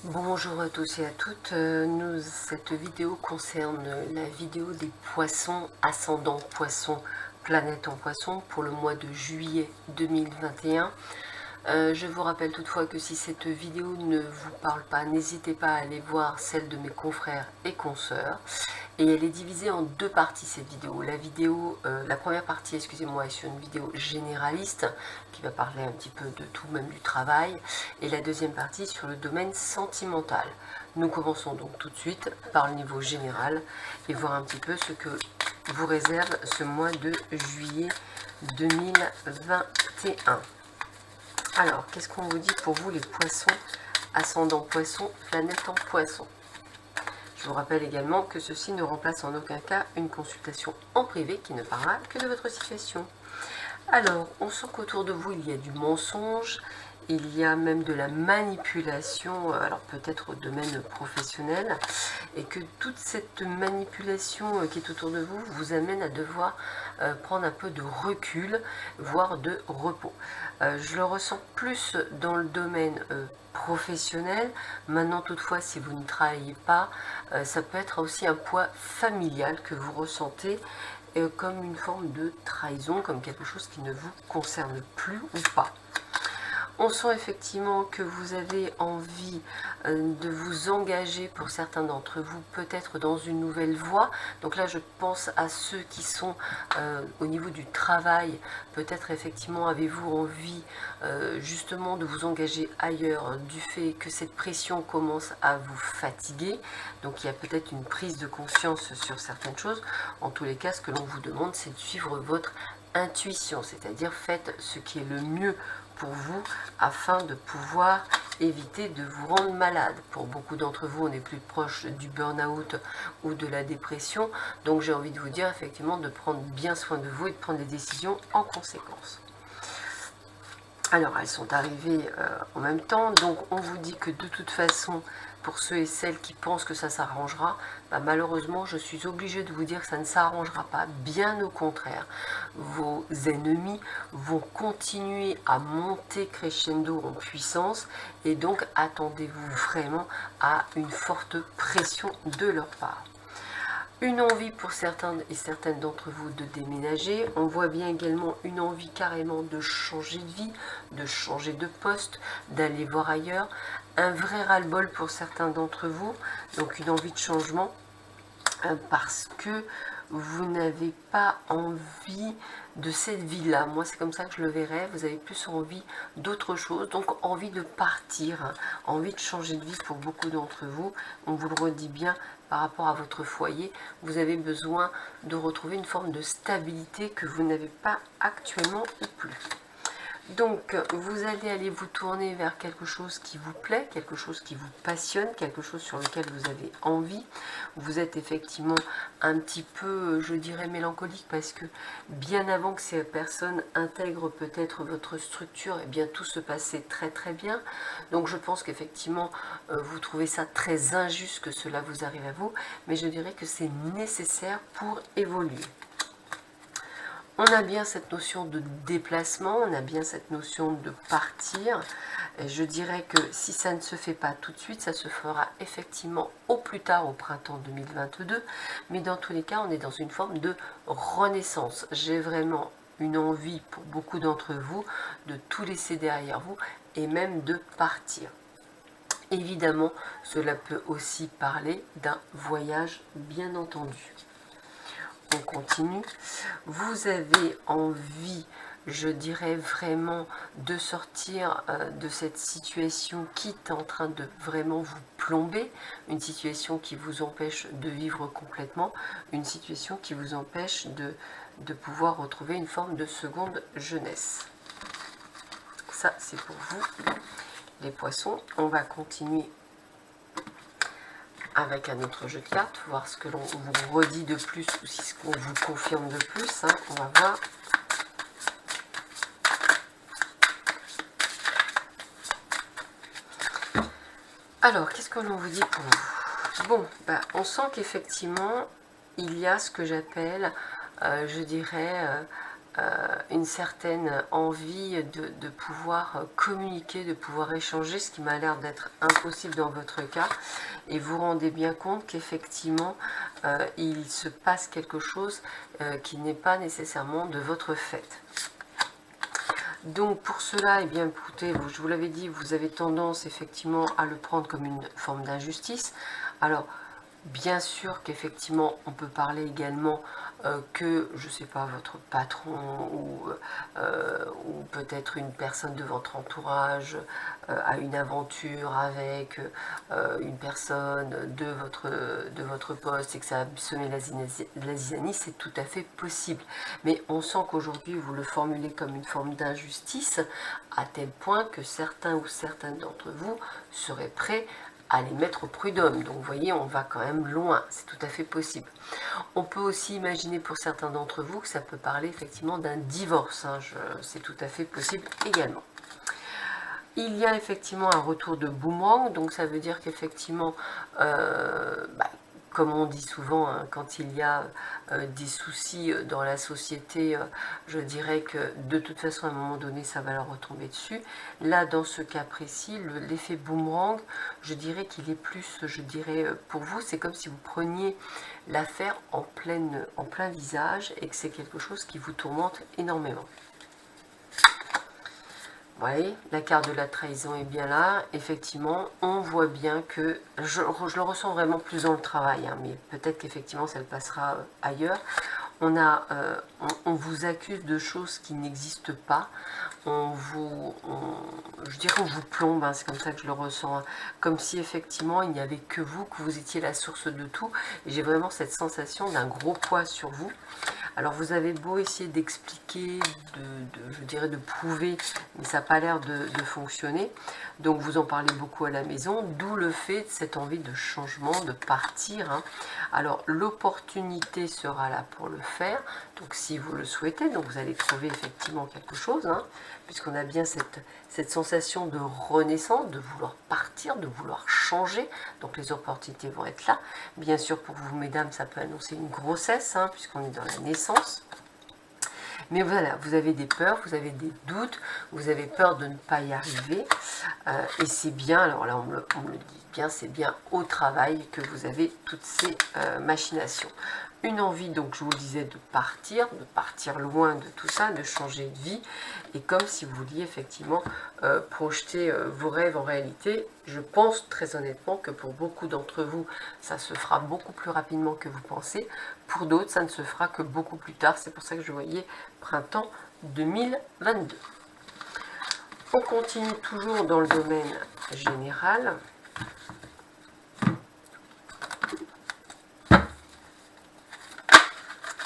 Bonjour à tous et à toutes, cette vidéo concerne la vidéo des poissons, ascendant poisson, planète en poisson pour le mois de juillet 2021. Je vous rappelle toutefois que si cette vidéo ne vous parle pas, n'hésitez pas à aller voir celle de mes confrères et consoeurs. Et elle est divisée en deux parties cette vidéo. La première partie, excusez-moi, est sur une vidéo généraliste qui va parler un petit peu de tout, même du travail. Et la deuxième partie sur le domaine sentimental. Nous commençons donc tout de suite par le niveau général et voir un petit peu ce que vous réserve ce mois de juillet 2021. Alors, qu'est-ce qu'on vous dit pour vous les poissons, ascendant poisson, planète en poisson? Je vous rappelle également que ceci ne remplace en aucun cas une consultation en privé qui ne parlera que de votre situation. Alors, on sent qu'autour de vous, il y a du mensonge, il y a même de la manipulation, alors peut-être au domaine professionnel, et que toute cette manipulation qui est autour de vous vous amène à devoir prendre un peu de recul, voire de repos. Je le ressens plus dans le domaine professionnel. Maintenant, toutefois, si vous ne travaillez pas, ça peut être aussi un poids familial que vous ressentez comme une forme de trahison, comme quelque chose qui ne vous concerne plus ou pas. On sent effectivement que vous avez envie de vous engager pour certains d'entre vous, peut-être dans une nouvelle voie. Donc là, je pense à ceux qui sont au niveau du travail. Peut-être effectivement avez-vous envie justement de vous engager ailleurs du fait que cette pression commence à vous fatiguer. Donc il y a peut-être une prise de conscience sur certaines choses. En tous les cas, ce que l'on vous demande, c'est de suivre votre intuition, c'est-à-dire faites ce qui est le mieux pour vous afin de pouvoir éviter de vous rendre malade. Pour beaucoup d'entre vous, on est plus proche du burn-out ou de la dépression, donc j'ai envie de vous dire effectivement de prendre bien soin de vous et de prendre des décisions en conséquence. Alors, elles sont arrivées en même temps, donc on vous dit que de toute façon, pour ceux et celles qui pensent que ça s'arrangera, malheureusement, je suis obligée de vous dire que ça ne s'arrangera pas. Bien au contraire, vos ennemis vont continuer à monter crescendo en puissance et donc attendez-vous vraiment à une forte pression de leur part. Une envie pour certains et certaines d'entre vous de déménager. On voit bien également une envie carrément de changer de vie, de changer de poste, d'aller voir ailleurs. Un vrai ras-le-bol pour certains d'entre vous, donc une envie de changement parce que vous n'avez pas envie de cette vie-là. Moi, c'est comme ça que je le verrais. Vous avez plus envie d'autre chose, donc envie de partir, envie de changer de vie pour beaucoup d'entre vous. On vous le redit bien par rapport à votre foyer. Vous avez besoin de retrouver une forme de stabilité que vous n'avez pas actuellement ou plus. Donc, vous allez aller vous tourner vers quelque chose qui vous plaît, quelque chose qui vous passionne, quelque chose sur lequel vous avez envie. Vous êtes effectivement un petit peu, je dirais, mélancolique parce que bien avant que ces personnes intègrent peut-être votre structure, eh bien tout se passait très très bien. Donc, je pense qu'effectivement, vous trouvez ça très injuste que cela vous arrive à vous, mais je dirais que c'est nécessaire pour évoluer. On a bien cette notion de déplacement, on a bien cette notion de partir. Et je dirais que si ça ne se fait pas tout de suite, ça se fera effectivement au plus tard au printemps 2022. Mais dans tous les cas, on est dans une forme de renaissance. J'ai vraiment une envie pour beaucoup d'entre vous de tout laisser derrière vous et même de partir. Évidemment, cela peut aussi parler d'un voyage, bien entendu. On continue. Vous avez envie, je dirais vraiment, de sortir de cette situation qui est en train de vraiment vous plomber, une situation qui vous empêche de vivre complètement, une situation qui vous empêche de pouvoir retrouver une forme de seconde jeunesse. Ça, c'est pour vous, les poissons. On va continuer avec un autre jeu de cartes, voir ce que l'on vous redit de plus ou si ce qu'on vous confirme de plus. On va voir. Alors, qu'est-ce que l'on vous dit pour vous? Bon, on sent qu'effectivement, il y a ce que j'appelle, je dirais, une certaine envie de pouvoir communiquer, de pouvoir échanger, ce qui m'a l'air d'être impossible dans votre cas. Et vous rendez bien compte qu'effectivement, il se passe quelque chose qui n'est pas nécessairement de votre fait. Donc pour cela, eh bien écoutez, je vous l'avais dit, vous avez tendance effectivement à le prendre comme une forme d'injustice. Alors, bien sûr qu'effectivement, on peut parler également que, je ne sais pas, votre patron ou peut-être une personne de votre entourage a une aventure avec une personne de votre poste et que ça a semé la zizanie, c'est tout à fait possible. Mais on sent qu'aujourd'hui, vous le formulez comme une forme d'injustice à tel point que certains ou certaines d'entre vous seraient prêts à les mettre au prud'homme. Donc vous voyez, on va quand même loin, c'est tout à fait possible. On peut aussi imaginer pour certains d'entre vous que ça peut parler effectivement d'un divorce, hein, c'est tout à fait possible également. Il y a effectivement un retour de boomerang, donc ça veut dire qu'effectivement, comme on dit souvent, hein, quand il y a des soucis dans la société, je dirais que de toute façon, à un moment donné, ça va leur retomber dessus. Là, dans ce cas précis, l'effet boomerang, je dirais qu'il est plus, pour vous, c'est comme si vous preniez l'affaire en plein visage et que c'est quelque chose qui vous tourmente énormément. Vous voyez, la carte de la trahison est bien là. Effectivement, on voit bien que, je le ressens vraiment plus dans le travail, hein, mais peut-être qu'effectivement ça le passera ailleurs. On vous accuse de choses qui n'existent pas. Je dirais on vous plombe, hein, c'est comme ça que je le ressens. Hein, comme si effectivement il n'y avait que vous, que vous étiez la source de tout. Et j'ai vraiment cette sensation d'un gros poids sur vous. Alors vous avez beau essayer d'expliquer, je dirais de prouver, mais ça n'a pas l'air de fonctionner. Donc vous en parlez beaucoup à la maison, d'où le fait de cette envie de changement, de partir. Hein. Alors l'opportunité sera là pour le faire, donc si vous le souhaitez, donc vous allez trouver effectivement quelque chose, hein, puisqu'on a bien cette sensation de renaissance, de vouloir partir, de vouloir changer, donc les opportunités vont être là. Bien sûr pour vous mesdames, ça peut annoncer une grossesse, hein, puisqu'on est dans la naissance. Mais voilà, vous avez des peurs, vous avez des doutes, vous avez peur de ne pas y arriver. Et c'est bien, alors là on me le dit bien, c'est bien au travail que vous avez toutes ces machinations. Une envie, donc je vous le disais, de partir loin de tout ça, de changer de vie. Et comme si vous vouliez effectivement projeter vos rêves en réalité. Je pense très honnêtement que pour beaucoup d'entre vous, ça se fera beaucoup plus rapidement que vous pensez. Pour d'autres, ça ne se fera que beaucoup plus tard. C'est pour ça que je voyais printemps 2022. On continue toujours dans le domaine général.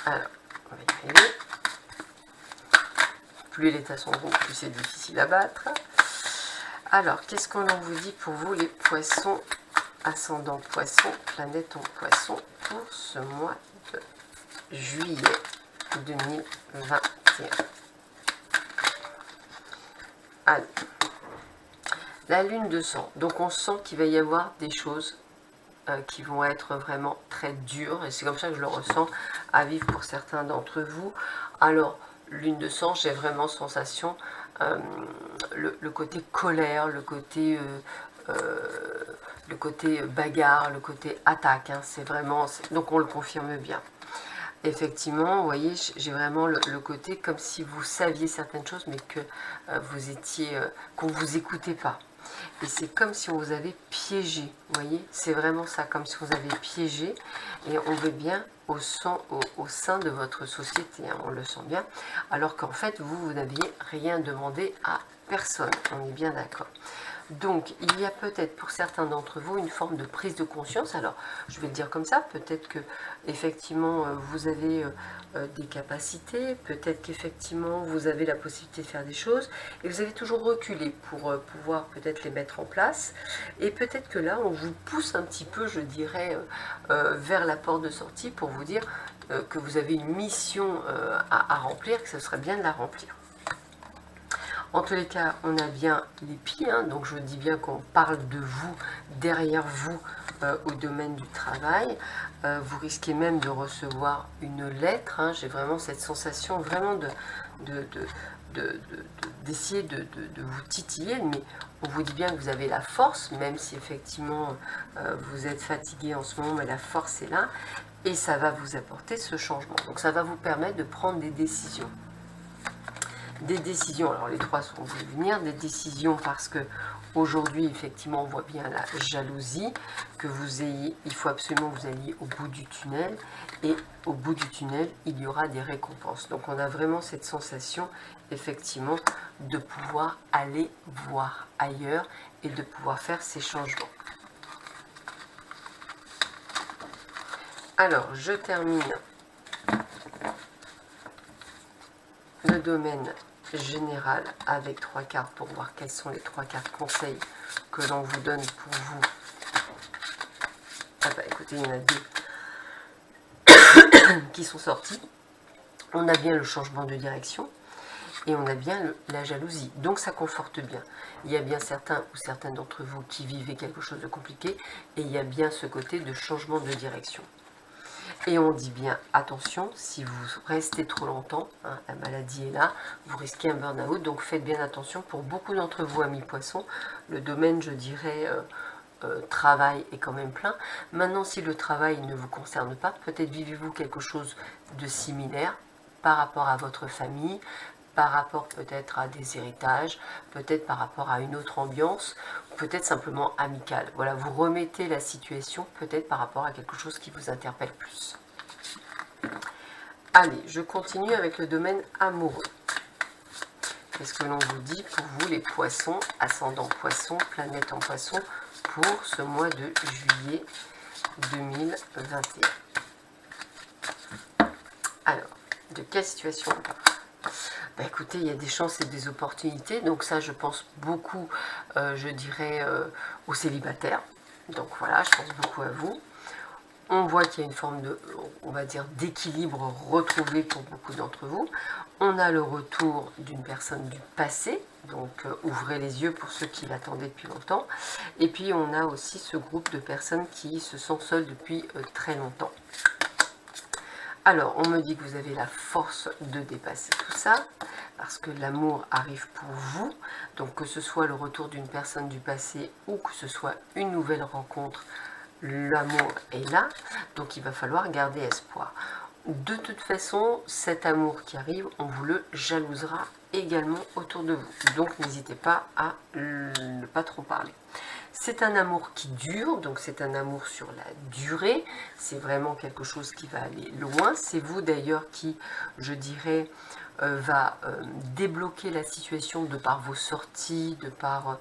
Alors, on va y arriver. Plus les tas sont gros, plus c'est difficile à battre. Alors, qu'est-ce qu'on en vous dit pour vous les poissons, ascendant poisson, planète en poisson, pour ce mois de juillet 2021. Allez, la lune de sang. Donc on sent qu'il va y avoir des choses qui vont être vraiment très dures, et c'est comme ça que je le ressens à vivre pour certains d'entre vous. Alors, lune de sang, j'ai vraiment sensation, le côté colère, le côté bagarre, le côté attaque, hein, c'est vraiment, donc on le confirme bien. Effectivement, vous voyez, j'ai vraiment le côté comme si vous saviez certaines choses, mais que vous étiez, qu'on ne vous écoutait pas. Et c'est comme si on vous avait piégé, vous voyez, c'est vraiment ça, comme si vous avez piégé, et on veut bien au sein de votre société, hein, on le sent bien, alors qu'en fait, vous n'aviez rien demandé à personne, on est bien d'accord. Donc, il y a peut-être pour certains d'entre vous une forme de prise de conscience. Alors, je vais le dire comme ça, peut-être que effectivement vous avez des capacités, peut-être qu'effectivement vous avez la possibilité de faire des choses, et vous avez toujours reculé pour pouvoir peut-être les mettre en place. Et peut-être que là, on vous pousse un petit peu, je dirais, vers la porte de sortie pour vous dire que vous avez une mission à remplir, que ce serait bien de la remplir. En tous les cas, on a bien les pieds, hein, donc je dis bien qu'on parle de vous, derrière vous, au domaine du travail. Vous risquez même de recevoir une lettre, hein. J'ai vraiment cette sensation vraiment d'essayer de vous titiller, mais on vous dit bien que vous avez la force, même si effectivement vous êtes fatigué en ce moment, mais la force est là, et ça va vous apporter ce changement. Donc ça va vous permettre de prendre des décisions. Des décisions, alors les trois sont vus venir, des décisions parce que aujourd'hui, effectivement, on voit bien la jalousie, que vous ayez, il faut absolument que vous alliez au bout du tunnel, et au bout du tunnel, il y aura des récompenses. Donc on a vraiment cette sensation, effectivement, de pouvoir aller voir ailleurs et de pouvoir faire ces changements. Alors, je termine le domaine général avec 3 cartes pour voir quelles sont les 3 cartes conseils que l'on vous donne pour vous. Ah bah écoutez, il y en a 2 qui sont sortis. On a bien le changement de direction et on a bien la jalousie. Donc ça conforte bien. Il y a bien certains ou certaines d'entre vous qui vivaient quelque chose de compliqué et il y a bien ce côté de changement de direction. Et on dit bien, attention, si vous restez trop longtemps, hein, la maladie est là, vous risquez un burn-out, donc faites bien attention. Pour beaucoup d'entre vous, amis poissons, le domaine, je dirais, travail est quand même plein. Maintenant, si le travail ne vous concerne pas, peut-être vivez-vous quelque chose de similaire par rapport à votre famille, par rapport peut-être à des héritages, peut-être par rapport à une autre ambiance, peut-être simplement amicale. Voilà, vous remettez la situation peut-être par rapport à quelque chose qui vous interpelle plus. Allez, je continue avec le domaine amoureux. Qu'est-ce que l'on vous dit pour vous les poissons, ascendant poisson, planète en poisson, pour ce mois de juillet 2021? Alors, de quelle situation on parle? Bah écoutez, il y a des chances et des opportunités, donc ça je pense beaucoup, je dirais, aux célibataires. Donc voilà, je pense beaucoup à vous. On voit qu'il y a une forme de, on va dire, d'équilibre retrouvé pour beaucoup d'entre vous. On a le retour d'une personne du passé, donc ouvrez les yeux pour ceux qui l'attendaient depuis longtemps. Et puis on a aussi ce groupe de personnes qui se sentent seules depuis très longtemps. Alors, on me dit que vous avez la force de dépasser tout ça, parce que l'amour arrive pour vous. Donc, que ce soit le retour d'une personne du passé ou que ce soit une nouvelle rencontre, l'amour est là. Donc, il va falloir garder espoir. De toute façon, cet amour qui arrive, on vous le jalousera également autour de vous. Donc, n'hésitez pas à ne pas trop parler. C'est un amour qui dure, donc c'est un amour sur la durée, c'est vraiment quelque chose qui va aller loin. C'est vous d'ailleurs qui, je dirais, va débloquer la situation de par vos sorties, de par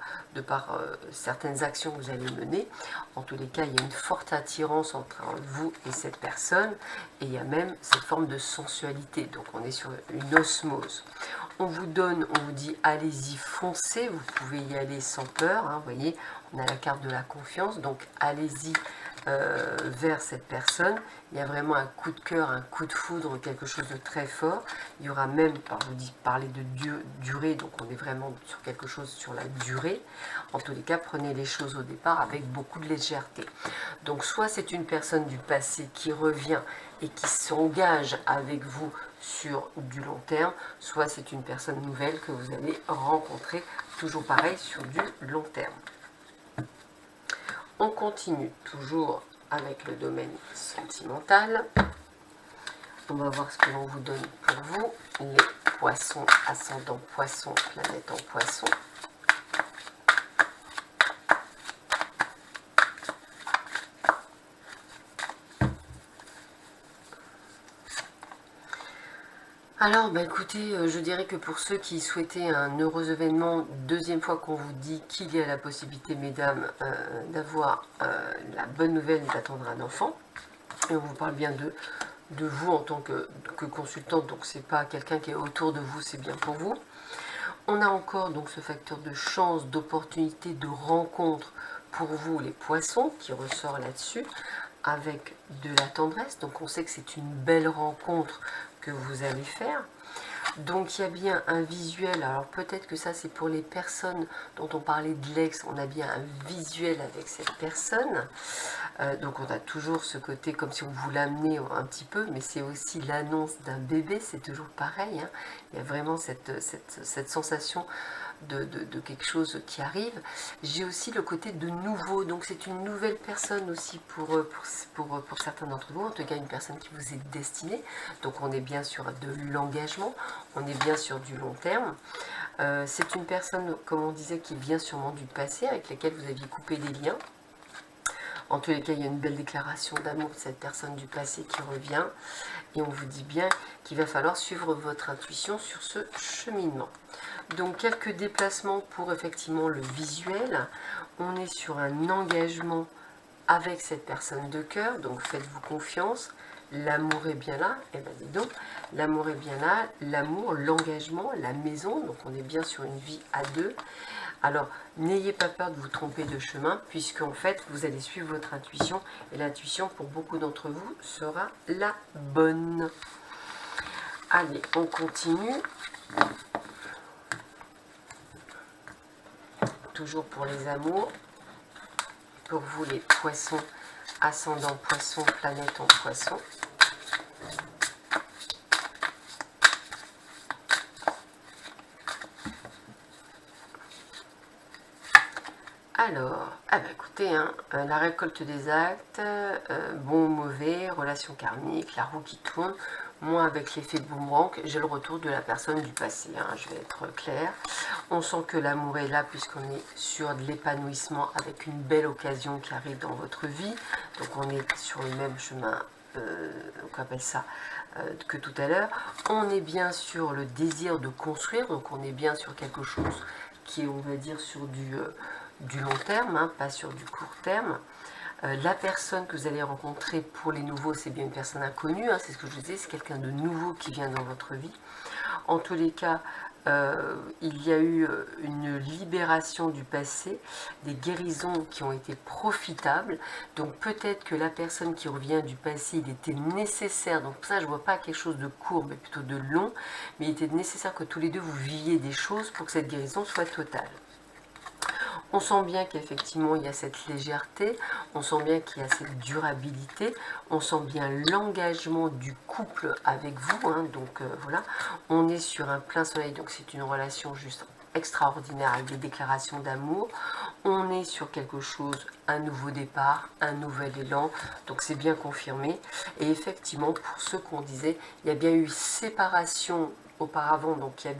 certaines actions que vous allez mener. En tous les cas, il y a une forte attirance entre vous et cette personne, et il y a même cette forme de sensualité, donc on est sur une osmose. On vous donne, on vous dit allez-y, foncez, vous pouvez y aller sans peur, hein, vous voyez, on a la carte de la confiance, donc allez-y vers cette personne. Il y a vraiment un coup de cœur, un coup de foudre, quelque chose de très fort. Il y aura même, je vous dis, parler de durée, donc on est vraiment sur quelque chose sur la durée. En tous les cas, prenez les choses au départ avec beaucoup de légèreté. Donc soit c'est une personne du passé qui revient et qui s'engage avec vous sur du long terme, soit c'est une personne nouvelle que vous allez rencontrer, toujours pareil, sur du long terme. On continue toujours avec le domaine sentimental. On va voir ce que l'on vous donne pour vous, les poissons, ascendant poisson, planète en poisson. Alors, bah écoutez, je dirais que pour ceux qui souhaitaient un heureux événement, deuxième fois qu'on vous dit qu'il y a la possibilité, mesdames, d'avoir la bonne nouvelle d'attendre un enfant. Et on vous parle bien de vous en tant que consultante, donc c'est pas quelqu'un qui est autour de vous, c'est bien pour vous. On a encore donc ce facteur de chance, d'opportunité, de rencontre pour vous les poissons qui ressort là-dessus, avec de la tendresse. Donc on sait que c'est une belle rencontre que vous allez faire. Donc il y a bien un visuel, alors peut-être que ça c'est pour les personnes dont on parlait de l'ex, on a bien un visuel avec cette personne. Donc on a toujours ce côté comme si on voulait amener un petit peu, mais c'est aussi l'annonce d'un bébé, c'est toujours pareil, hein. Il y a vraiment cette sensation de quelque chose qui arrive. J'ai aussi le côté de nouveau, donc c'est une nouvelle personne aussi pour certains d'entre vous, en tout cas une personne qui vous est destinée. Donc on est bien sur de l'engagement, on est bien sur du long terme. C'est une personne, comme on disait, qui vient sûrement du passé, avec laquelle vous aviez coupé des liens. En tous les cas, il y a une belle déclaration d'amour de cette personne du passé qui revient. Et on vous dit bien qu'il va falloir suivre votre intuition sur ce cheminement. Donc, quelques déplacements pour effectivement le visuel. On est sur un engagement avec cette personne de cœur. Donc, faites-vous confiance. L'amour est bien là. Et bien, dis donc, l'amour est bien là. L'amour, l'engagement, la maison. Donc, on est bien sur une vie à deux. Alors, n'ayez pas peur de vous tromper de chemin, puisque en fait, vous allez suivre votre intuition, et l'intuition, pour beaucoup d'entre vous, sera la bonne. Allez, on continue. Toujours pour les amours. Pour vous, les poissons, ascendant poisson, planète en poisson. Alors, écoutez, hein, la récolte des actes, bon ou mauvais, relation karmique, la roue qui tourne. Moi, avec l'effet boomerang, j'ai le retour de la personne du passé, hein, je vais être claire. On sent que l'amour est là puisqu'on est sur de l'épanouissement avec une belle occasion qui arrive dans votre vie. Donc on est sur le même chemin, on appelle ça, que tout à l'heure. On est bien sur le désir de construire, donc on est bien sur quelque chose qui est, on va dire, sur du long terme, hein, pas sur du court terme. La personne que vous allez rencontrer pour les nouveaux, c'est bien une personne inconnue, hein, c'est ce que je vous disais, c'est quelqu'un de nouveau qui vient dans votre vie. En tous les cas, il y a eu une libération du passé, des guérisons qui ont été profitables. Donc peut-être que la personne qui revient du passé, il était nécessaire, donc ça je ne vois pas quelque chose de court, mais plutôt de long, mais il était nécessaire que tous les deux vous viviez des choses pour que cette guérison soit totale. On sent bien qu'effectivement il y a cette légèreté, on sent bien qu'il y a cette durabilité, on sent bien l'engagement du couple avec vous, hein, donc voilà, on est sur un plein soleil, donc c'est une relation juste extraordinaire avec des déclarations d'amour, on est sur quelque chose, un nouveau départ, un nouvel élan, donc c'est bien confirmé, et effectivement pour ce qu'on disait, il y a bien eu séparation auparavant, donc il y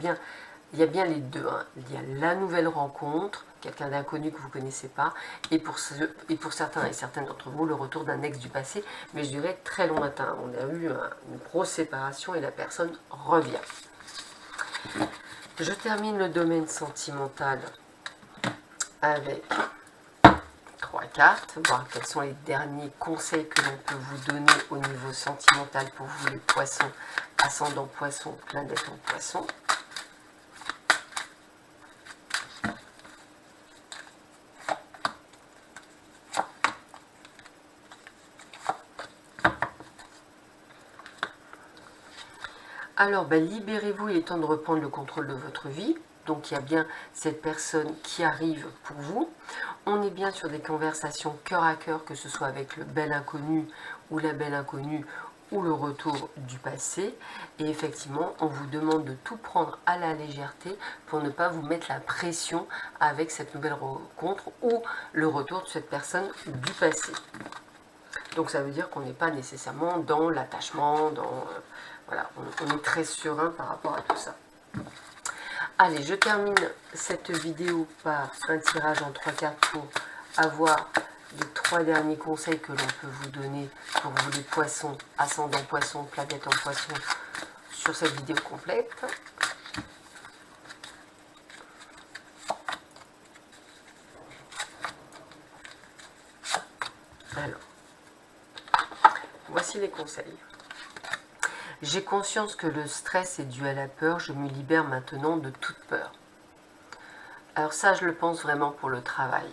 a bien les deux, hein. Il y a la nouvelle rencontre, quelqu'un d'inconnu que vous ne connaissez pas, et pour certains et certaines d'entre vous, le retour d'un ex du passé, mais je dirais très lointain. On a eu une grosse séparation et la personne revient. Je termine le domaine sentimental avec 3 cartes, voir quels sont les derniers conseils que l'on peut vous donner au niveau sentimental pour vous les poissons, ascendant poisson, planète en poisson. Alors, libérez-vous, il est temps de reprendre le contrôle de votre vie. Donc, il y a bien cette personne qui arrive pour vous. On est bien sur des conversations cœur à cœur, que ce soit avec le bel inconnu ou la belle inconnue ou le retour du passé. Et effectivement, on vous demande de tout prendre à la légèreté pour ne pas vous mettre la pression avec cette nouvelle rencontre ou le retour de cette personne du passé. Donc, ça veut dire qu'on n'est pas nécessairement dans l'attachement, voilà, on est très serein par rapport à tout ça. Allez, je termine cette vidéo par un tirage en 3 cartes pour avoir les 3 derniers conseils que l'on peut vous donner pour vous les poissons, ascendant poisson, planète en poisson, sur cette vidéo complète. Alors, voici les conseils. J'ai conscience que le stress est dû à la peur, je me libère maintenant de toute peur. Alors ça, je le pense vraiment pour le travail.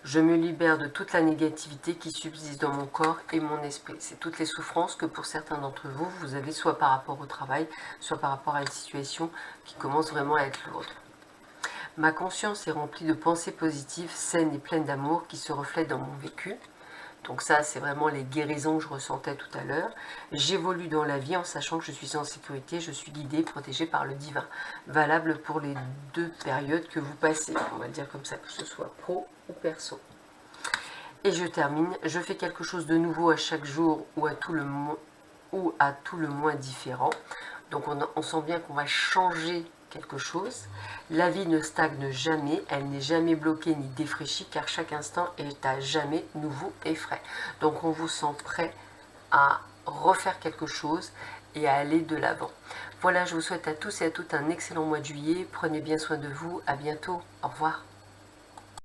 Je me libère de toute la négativité qui subsiste dans mon corps et mon esprit. C'est toutes les souffrances que pour certains d'entre vous, vous avez soit par rapport au travail, soit par rapport à une situation qui commence vraiment à être lourde. Ma conscience est remplie de pensées positives, saines et pleines d'amour qui se reflètent dans mon vécu. Donc ça, c'est vraiment les guérisons que je ressentais tout à l'heure. J'évolue dans la vie en sachant que je suis en sécurité, je suis guidée, protégée par le divin. Valable pour les deux périodes que vous passez, on va dire comme ça, que ce soit pro ou perso. Et je termine, je fais quelque chose de nouveau à chaque jour ou à tout le moins différent. Donc on sent bien qu'on va changer quelque chose. La vie ne stagne jamais, elle n'est jamais bloquée ni défraîchie car chaque instant est à jamais nouveau et frais. Donc on vous sent prêt à refaire quelque chose et à aller de l'avant. Voilà, je vous souhaite à tous et à toutes un excellent mois de juillet. Prenez bien soin de vous. À bientôt. Au revoir.